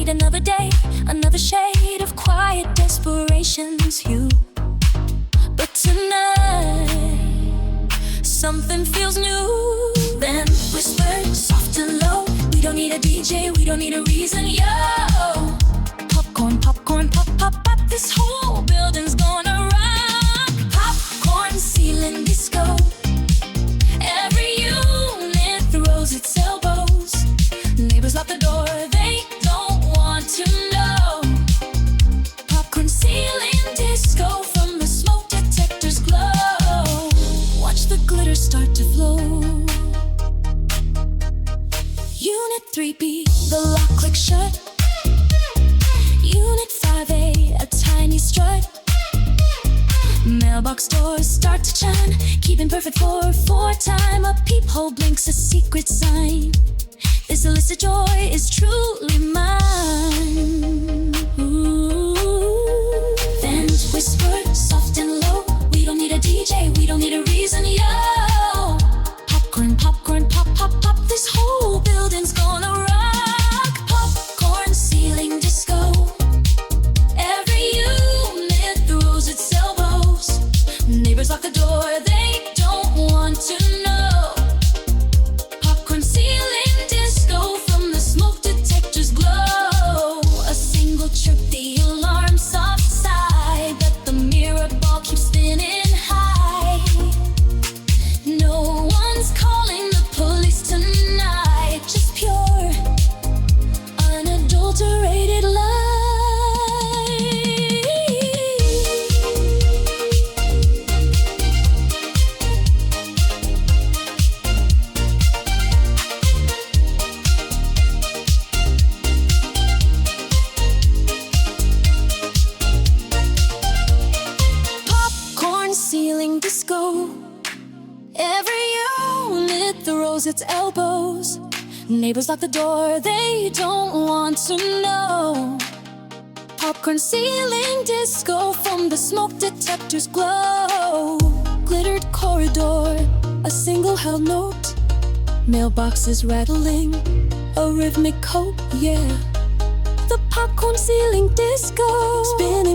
need another day, another shade of quiet desperation's hue. But tonight, something feels new. Then whispered soft and low, we don't need a DJ, we don't need a reason, yo. Popcorn, popcorn, pop, pop, pop, this whole building's gonna rock. Popcorn ceiling disco, every unit throws its elbows. Neighbors lock the door, they don't want to know. Popcorn ceiling disco from the smoke detector's glow. Watch the glitter start to flow. Unit 3B, the lock clicks shut. Unit 5A, a tiny strut. Mailbox doors start to chime, keeping perfect for time. A peephole blinks a secret sign. This illicit joy is truly mine. Ooh. Then whispered soft and low, we don't need a DJ, we don't need a reason, yo. Popcorn, popcorn, pop, pop, pop, this whole building's gonna rock. Popcorn ceiling disco, every unit throws its elbows. Neighbors lock the door, they don't want to know. Popcorn ceiling disco from the smoke detector's glow. A single chirp, the alarm soft sigh, but the mirror ball keeps spinning high. No one's calling the police tonight, just pure, unadulterated light. Popcorn ceiling disco, every unit throws its elbows. Neighbors lock the door, they don't want to know. Popcorn ceiling disco from the smoke detector's glow. Glittered corridor, a single held note. Mailboxes rattling, a rhythmic cope, yeah. The popcorn ceiling disco, spinning